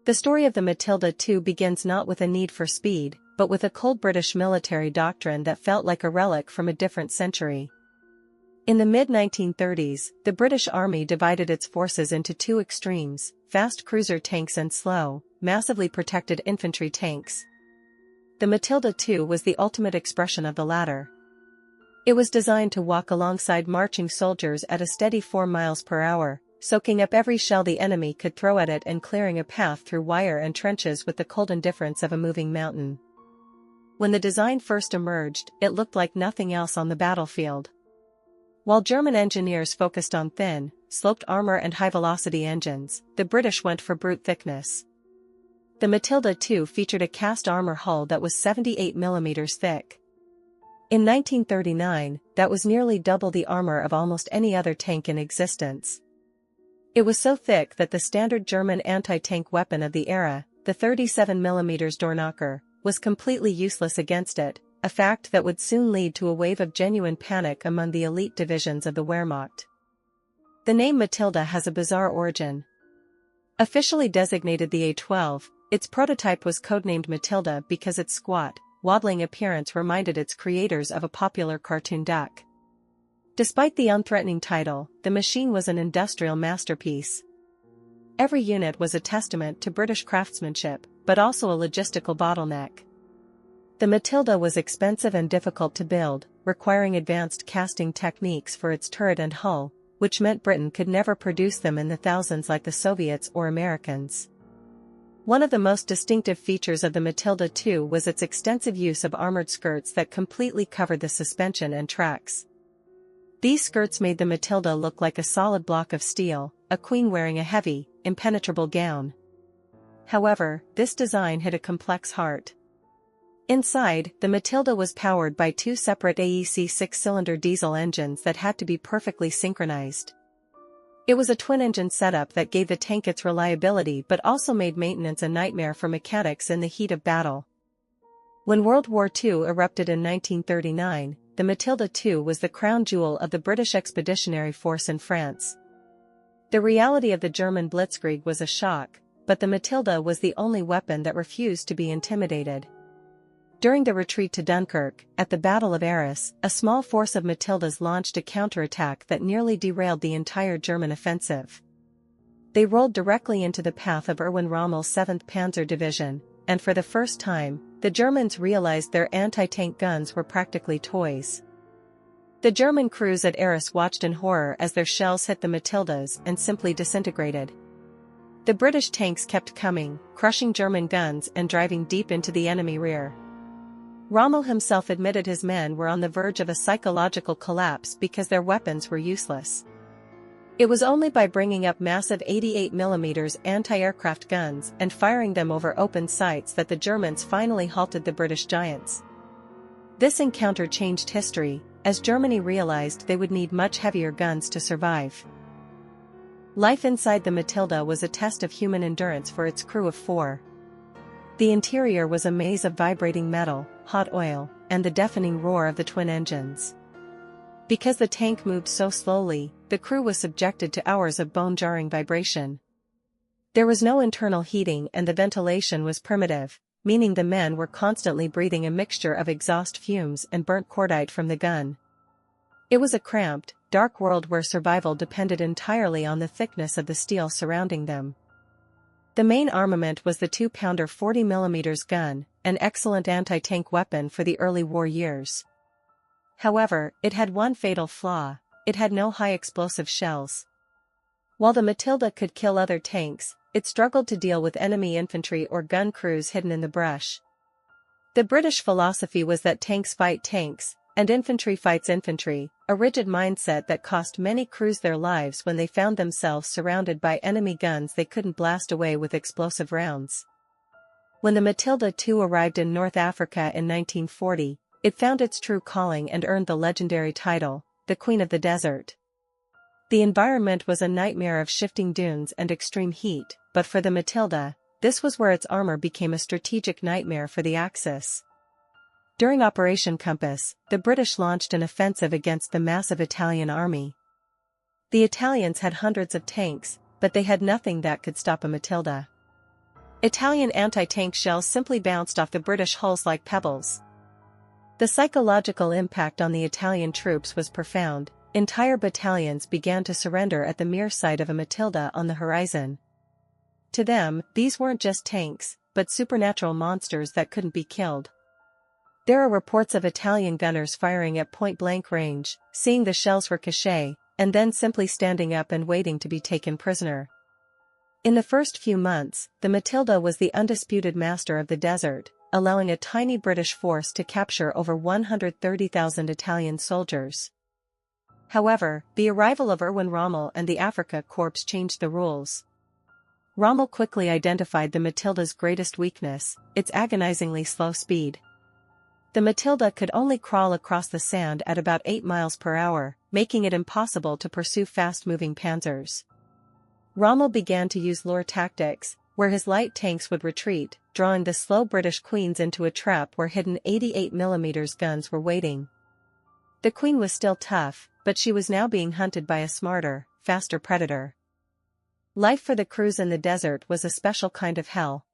The story of the Matilda II begins not with a need for speed, but with a cold British military doctrine that felt like a relic from a different century. In the mid-1930s, the British Army divided its forces into two extremes: fast cruiser tanks and slow, massively protected infantry tanks. The Matilda II was the ultimate expression of the latter. It was designed to walk alongside marching soldiers at a steady 4 miles per hour, soaking up every shell the enemy could throw at it and clearing a path through wire and trenches with the cold indifference of a moving mountain. When the design first emerged, it looked like nothing else on the battlefield. While German engineers focused on thin, sloped armor and high-velocity engines, the British went for brute thickness. The Matilda II featured a cast armor hull that was 78 mm thick. In 1939, that was nearly double the armor of almost any other tank in existence. It was so thick that the standard German anti-tank weapon of the era, the 37 mm Doorknocker, was completely useless against it, a fact that would soon lead to a wave of genuine panic among the elite divisions of the Wehrmacht. The name Matilda has a bizarre origin. Officially designated the A-12, its prototype was codenamed Matilda because its squat, waddling appearance reminded its creators of a popular cartoon duck. Despite the unthreatening title, the machine was an industrial masterpiece. Every unit was a testament to British craftsmanship, but also a logistical bottleneck. The Matilda was expensive and difficult to build, requiring advanced casting techniques for its turret and hull, which meant Britain could never produce them in the thousands like the Soviets or Americans. One of the most distinctive features of the Matilda II was its extensive use of armored skirts that completely covered the suspension and tracks. These skirts made the Matilda look like a solid block of steel, a queen wearing a heavy, impenetrable gown. However, this design hid a complex heart. Inside, the Matilda was powered by two separate AEC 6-cylinder diesel engines that had to be perfectly synchronized. It was a twin-engine setup that gave the tank its reliability but also made maintenance a nightmare for mechanics in the heat of battle. When World War II erupted in 1939, the Matilda II was the crown jewel of the British Expeditionary Force in France. The reality of the German Blitzkrieg was a shock, but the Matilda was the only weapon that refused to be intimidated. During the retreat to Dunkirk, at the Battle of Arras, a small force of Matildas launched a counterattack that nearly derailed the entire German offensive. They rolled directly into the path of Erwin Rommel's 7th Panzer Division, and for the first time, the Germans realized their anti-tank guns were practically toys. The German crews at Arras watched in horror as their shells hit the Matildas and simply disintegrated. The British tanks kept coming, crushing German guns and driving deep into the enemy rear. Rommel himself admitted his men were on the verge of a psychological collapse because their weapons were useless. It was only by bringing up massive 88 mm anti-aircraft guns and firing them over open sights that the Germans finally halted the British giants. This encounter changed history, as Germany realized they would need much heavier guns to survive. Life inside the Matilda was a test of human endurance for its crew of 4. The interior was a maze of vibrating metal, hot oil, and the deafening roar of the twin engines. Because the tank moved so slowly, the crew was subjected to hours of bone-jarring vibration. There was no internal heating and the ventilation was primitive, meaning the men were constantly breathing a mixture of exhaust fumes and burnt cordite from the gun. It was a cramped, dark world where survival depended entirely on the thickness of the steel surrounding them. The main armament was the 2-pounder 40 mm gun, an excellent anti-tank weapon for the early war years. However, it had one fatal flaw: it had no high-explosive shells. While the Matilda could kill other tanks, it struggled to deal with enemy infantry or gun crews hidden in the brush. The British philosophy was that tanks fight tanks, and infantry fights infantry, a rigid mindset that cost many crews their lives when they found themselves surrounded by enemy guns they couldn't blast away with explosive rounds. When the Matilda II arrived in North Africa in 1940, it found its true calling and earned the legendary title, the Queen of the Desert. The environment was a nightmare of shifting dunes and extreme heat, but for the Matilda, this was where its armor became a strategic nightmare for the Axis. During Operation Compass, the British launched an offensive against the massive Italian army. The Italians had hundreds of tanks, but they had nothing that could stop a Matilda. Italian anti-tank shells simply bounced off the British hulls like pebbles. The psychological impact on the Italian troops was profound. Entire battalions began to surrender at the mere sight of a Matilda on the horizon. To them, these weren't just tanks, but supernatural monsters that couldn't be killed. There are reports of Italian gunners firing at point-blank range, seeing the shells ricochet, and then simply standing up and waiting to be taken prisoner. In the first few months, the Matilda was the undisputed master of the desert, allowing a tiny British force to capture over 130,000 Italian soldiers. However, the arrival of Erwin Rommel and the Afrika Korps changed the rules. Rommel quickly identified the Matilda's greatest weakness, its agonizingly slow speed. The Matilda could only crawl across the sand at about 8 miles per hour, making it impossible to pursue fast-moving panzers. Rommel began to use lure tactics, where his light tanks would retreat, drawing the slow British Queens into a trap where hidden 88mm guns were waiting. The Queen was still tough, but she was now being hunted by a smarter, faster predator. Life for the crews in the desert was a special kind of hell.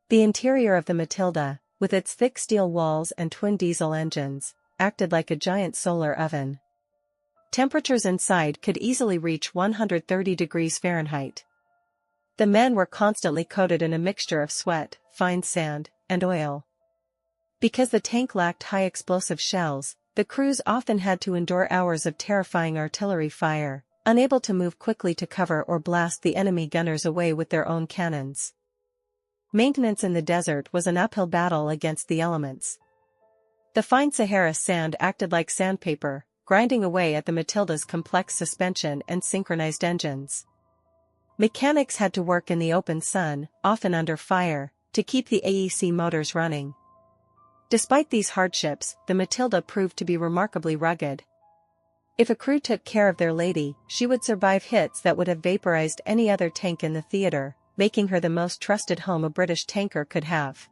The interior of the Matilda, with its thick steel walls and twin diesel engines, acted like a giant solar oven. Temperatures inside could easily reach 130 degrees Fahrenheit. The men were constantly coated in a mixture of sweat, fine sand, and oil. Because the tank lacked high explosive shells, the crews often had to endure hours of terrifying artillery fire, unable to move quickly to cover or blast the enemy gunners away with their own cannons. Maintenance in the desert was an uphill battle against the elements. The fine Sahara sand acted like sandpaper, grinding away at the Matilda's complex suspension and synchronized engines. Mechanics had to work in the open sun, often under fire, to keep the AEC motors running. Despite these hardships, the Matilda proved to be remarkably rugged. If a crew took care of their lady, she would survive hits that would have vaporized any other tank in the theater, making her the most trusted home a British tanker could have.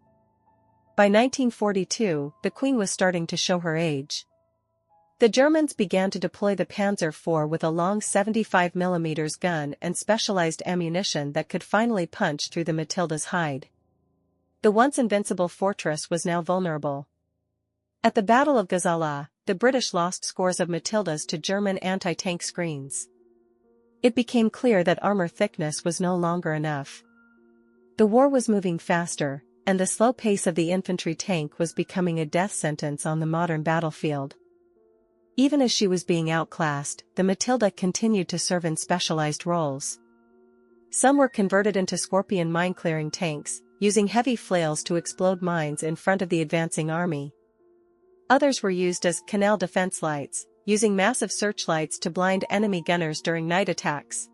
By 1942, the Queen was starting to show her age. The Germans began to deploy the Panzer IV with a long 75mm gun and specialized ammunition that could finally punch through the Matilda's hide. The once invincible fortress was now vulnerable. At the Battle of Gazala, the British lost scores of Matildas to German anti-tank screens. It became clear that armor thickness was no longer enough. The war was moving faster, and the slow pace of the infantry tank was becoming a death sentence on the modern battlefield. Even as she was being outclassed, the Matilda continued to serve in specialized roles. Some were converted into Scorpion mine-clearing tanks, using heavy flails to explode mines in front of the advancing army. Others were used as canal defense lights, using massive searchlights to blind enemy gunners during night attacks.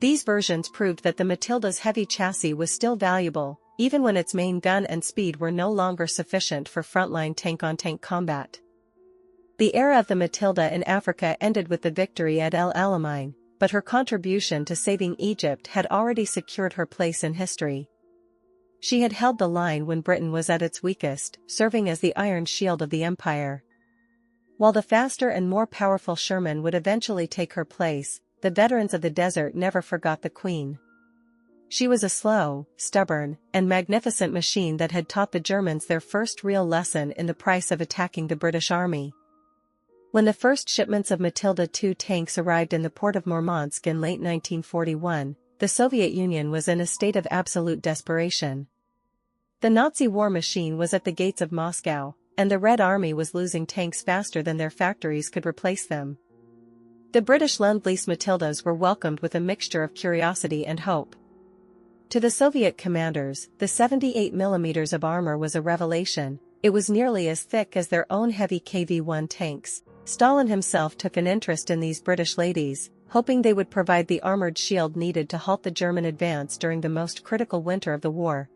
These versions proved that the Matilda's heavy chassis was still valuable, even when its main gun and speed were no longer sufficient for frontline tank-on-tank combat. The era of the Matilda in Africa ended with the victory at El Alamein, but her contribution to saving Egypt had already secured her place in history. She had held the line when Britain was at its weakest, serving as the iron shield of the empire. While the faster and more powerful Sherman would eventually take her place, the veterans of the desert never forgot the Queen. She was a slow, stubborn, and magnificent machine that had taught the Germans their first real lesson in the price of attacking the British Army. When the first shipments of Matilda II tanks arrived in the port of Murmansk in late 1941, the Soviet Union was in a state of absolute desperation. The Nazi war machine was at the gates of Moscow, and the Red Army was losing tanks faster than their factories could replace them. The British Lend-Lease Matildas were welcomed with a mixture of curiosity and hope. To the Soviet commanders, the 78mm of armor was a revelation. It was nearly as thick as their own heavy KV-1 tanks. Stalin himself took an interest in these British ladies, hoping they would provide the armored shield needed to halt the German advance during the most critical winter of the war.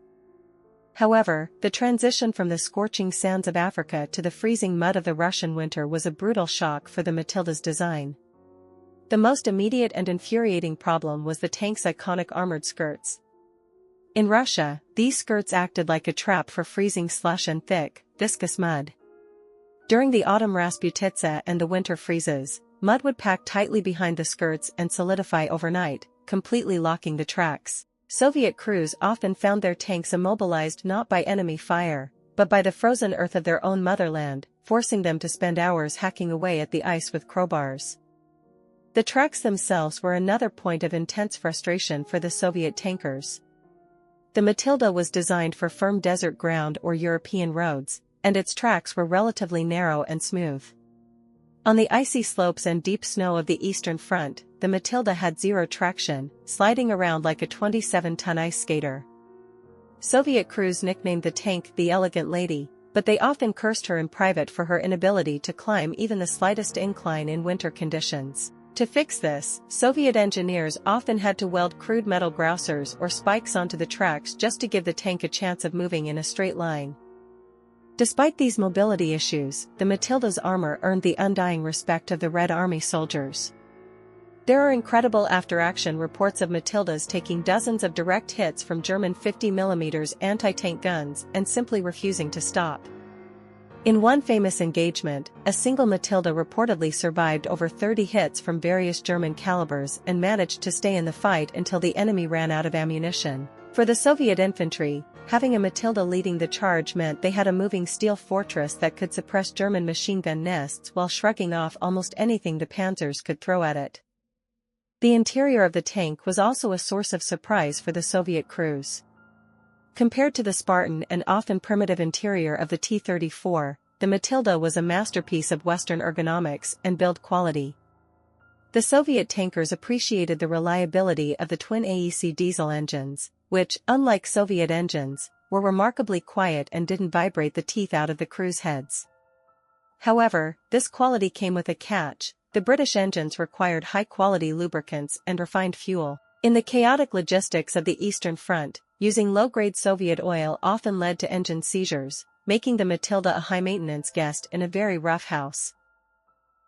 However, the transition from the scorching sands of Africa to the freezing mud of the Russian winter was a brutal shock for the Matilda's design. The most immediate and infuriating problem was the tank's iconic armored skirts. In Russia, these skirts acted like a trap for freezing slush and thick, viscous mud. During the autumn Rasputitsa and the winter freezes, mud would pack tightly behind the skirts and solidify overnight, completely locking the tracks. Soviet crews often found their tanks immobilized not by enemy fire, but by the frozen earth of their own motherland, forcing them to spend hours hacking away at the ice with crowbars. The tracks themselves were another point of intense frustration for the Soviet tankers. The Matilda was designed for firm desert ground or European roads, and its tracks were relatively narrow and smooth. On the icy slopes and deep snow of the Eastern Front, the Matilda had zero traction, sliding around like a 27-ton ice skater. Soviet crews nicknamed the tank the Elegant Lady, but they often cursed her in private for her inability to climb even the slightest incline in winter conditions. To fix this, Soviet engineers often had to weld crude metal grousers or spikes onto the tracks just to give the tank a chance of moving in a straight line. Despite these mobility issues, the Matilda's armor earned the undying respect of the Red Army soldiers. There are incredible after-action reports of Matildas taking dozens of direct hits from German 50mm anti-tank guns and simply refusing to stop. In one famous engagement, a single Matilda reportedly survived over 30 hits from various German calibers and managed to stay in the fight until the enemy ran out of ammunition. For the Soviet infantry, having a Matilda leading the charge meant they had a moving steel fortress that could suppress German machine gun nests while shrugging off almost anything the panzers could throw at it. The interior of the tank was also a source of surprise for the Soviet crews. Compared to the Spartan and often primitive interior of the T-34, the Matilda was a masterpiece of Western ergonomics and build quality. The Soviet tankers appreciated the reliability of the twin AEC diesel engines, which, unlike Soviet engines, were remarkably quiet and didn't vibrate the teeth out of the crews' heads. However, this quality came with a catch. The British engines required high-quality lubricants and refined fuel. In the chaotic logistics of the Eastern Front, using low-grade Soviet oil often led to engine seizures, making the Matilda a high-maintenance guest in a very rough house.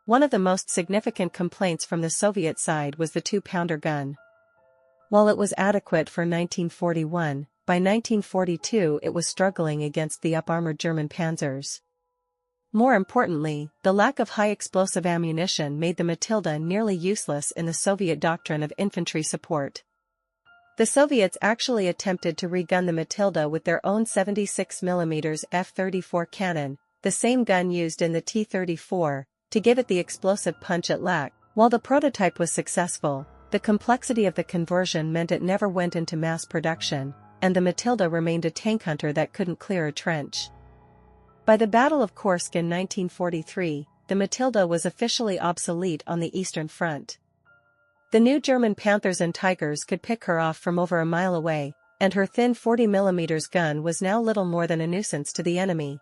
One of the most significant complaints from the Soviet side was the 2-pounder gun. While it was adequate for 1941, by 1942 it was struggling against the up-armored German panzers. More importantly, the lack of high-explosive ammunition made the Matilda nearly useless in the Soviet doctrine of infantry support. The Soviets actually attempted to re-gun the Matilda with their own 76mm F-34 cannon, the same gun used in the T-34, to give it the explosive punch it lacked. While the prototype was successful, the complexity of the conversion meant it never went into mass production, and the Matilda remained a tank hunter that couldn't clear a trench. By the Battle of Kursk in 1943, the Matilda was officially obsolete on the Eastern Front. The new German Panthers and Tigers could pick her off from over a mile away, and her thin 40mm gun was now little more than a nuisance to the enemy.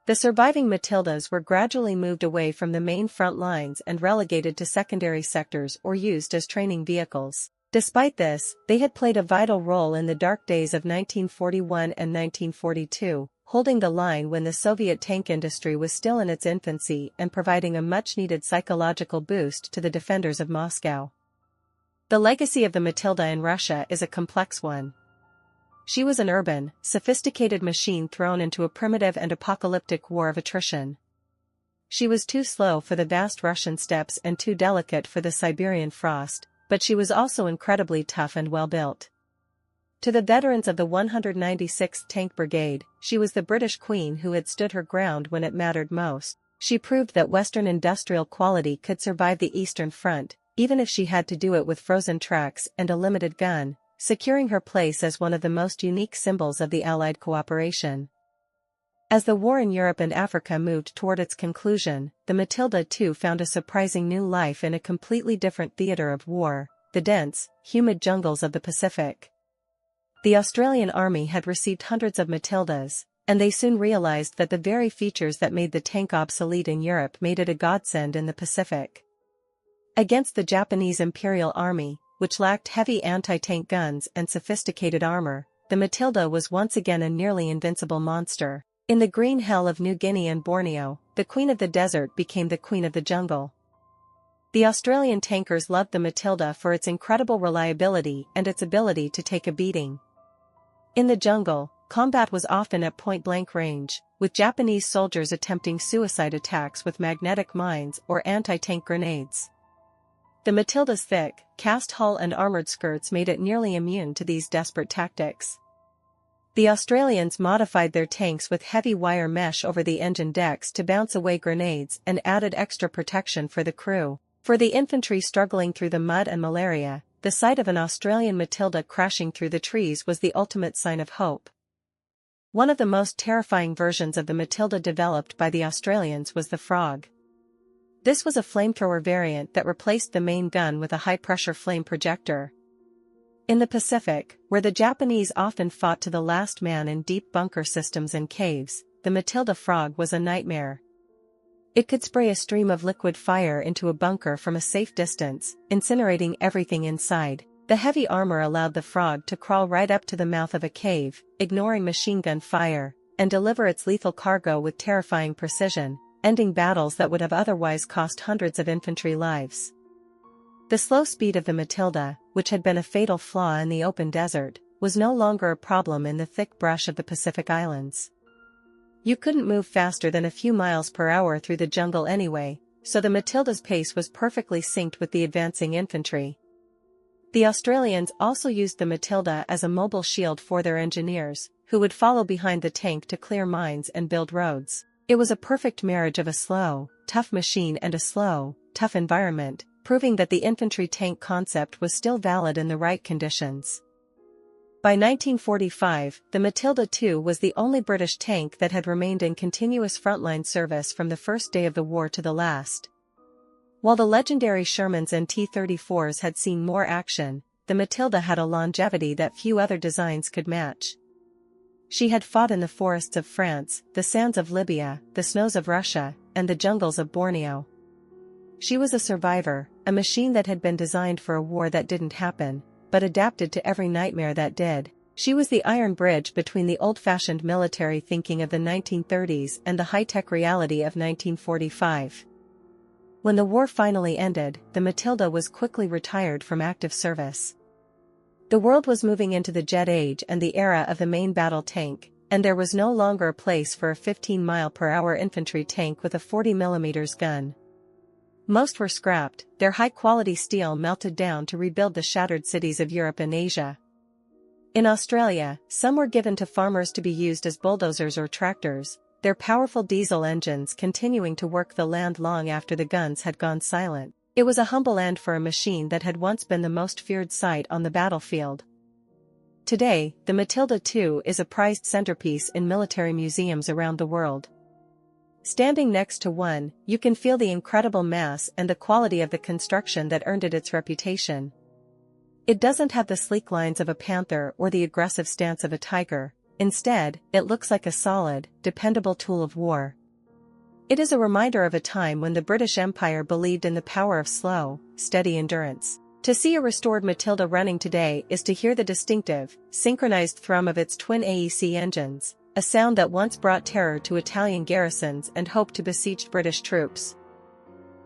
The surviving Matildas were gradually moved away from the main front lines and relegated to secondary sectors or used as training vehicles. Despite this, they had played a vital role in the dark days of 1941 and 1942, holding the line when the Soviet tank industry was still in its infancy and providing a much-needed psychological boost to the defenders of Moscow. The legacy of the Matilda in Russia is a complex one. She was an urban, sophisticated machine thrown into a primitive and apocalyptic war of attrition. She was too slow for the vast Russian steppes and too delicate for the Siberian frost, but she was also incredibly tough and well-built. To the veterans of the 196th Tank Brigade, she was the British Queen who had stood her ground when it mattered most. She proved that Western industrial quality could survive the Eastern Front, even if she had to do it with frozen tracks and a limited gun, securing her place as one of the most unique symbols of the Allied cooperation. As the war in Europe and Africa moved toward its conclusion, the Matilda too found a surprising new life in a completely different theater of war, the dense, humid jungles of the Pacific. The Australian Army had received hundreds of Matildas, and they soon realized that the very features that made the tank obsolete in Europe made it a godsend in the Pacific. Against the Japanese Imperial Army, which lacked heavy anti-tank guns and sophisticated armor, the Matilda was once again a nearly invincible monster. In the green hell of New Guinea and Borneo, the Queen of the Desert became the Queen of the Jungle. The Australian tankers loved the Matilda for its incredible reliability and its ability to take a beating. In the jungle, combat was often at point-blank range, with Japanese soldiers attempting suicide attacks with magnetic mines or anti-tank grenades. The Matilda's thick, cast hull and armored skirts made it nearly immune to these desperate tactics. The Australians modified their tanks with heavy wire mesh over the engine decks to bounce away grenades and added extra protection for the crew. For the infantry struggling through the mud and malaria, the sight of an Australian Matilda crashing through the trees was the ultimate sign of hope. One of the most terrifying versions of the Matilda developed by the Australians was the Frog. This was a flamethrower variant that replaced the main gun with a high-pressure flame projector. In the Pacific, where the Japanese often fought to the last man in deep bunker systems and caves, the Matilda Frog was a nightmare. It could spray a stream of liquid fire into a bunker from a safe distance, incinerating everything inside. The heavy armor allowed the Frog to crawl right up to the mouth of a cave, ignoring machine gun fire, and deliver its lethal cargo with terrifying precision, ending battles that would have otherwise cost hundreds of infantry lives. The slow speed of the Matilda, which had been a fatal flaw in the open desert, was no longer a problem in the thick brush of the Pacific Islands. You couldn't move faster than a few miles per hour through the jungle anyway, so the Matilda's pace was perfectly synced with the advancing infantry. The Australians also used the Matilda as a mobile shield for their engineers, who would follow behind the tank to clear mines and build roads. It was a perfect marriage of a slow, tough machine and a slow, tough environment, proving that the infantry tank concept was still valid in the right conditions. By 1945, the Matilda II was the only British tank that had remained in continuous frontline service from the first day of the war to the last. While the legendary Shermans and T-34s had seen more action, the Matilda had a longevity that few other designs could match. She had fought in the forests of France, the sands of Libya, the snows of Russia, and the jungles of Borneo. She was a survivor, a machine that had been designed for a war that didn't happen, but adapted to every nightmare that did. She was the iron bridge between the old-fashioned military thinking of the 1930s and the high-tech reality of 1945. When the war finally ended, the Matilda was quickly retired from active service. The world was moving into the jet age and the era of the main battle tank, and there was no longer a place for a 15-mile-per-hour infantry tank with a 40mm gun. Most were scrapped, their high-quality steel melted down to rebuild the shattered cities of Europe and Asia. In Australia, some were given to farmers to be used as bulldozers or tractors, their powerful diesel engines continuing to work the land long after the guns had gone silent. It was a humble end for a machine that had once been the most feared sight on the battlefield. Today, the Matilda II is a prized centerpiece in military museums around the world. Standing next to one, you can feel the incredible mass and the quality of the construction that earned it its reputation. It doesn't have the sleek lines of a panther or the aggressive stance of a tiger. Instead, it looks like a solid, dependable tool of war. It is a reminder of a time when the British Empire believed in the power of slow, steady endurance. To see a restored Matilda running today is to hear the distinctive, synchronized thrum of its twin AEC engines, a sound that once brought terror to Italian garrisons and hope to besieged British troops.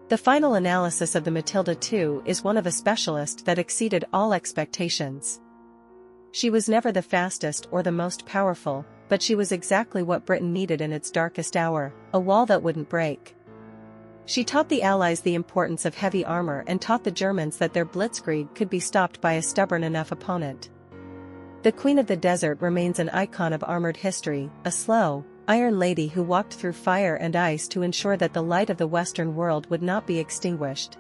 The final analysis of the Matilda II is one of a specialist that exceeded all expectations. She was never the fastest or the most powerful, but she was exactly what Britain needed in its darkest hour, a wall that wouldn't break. She taught the Allies the importance of heavy armor and taught the Germans that their Blitzkrieg could be stopped by a stubborn enough opponent. The Queen of the Desert remains an icon of armored history, a slow, iron lady who walked through fire and ice to ensure that the light of the Western world would not be extinguished.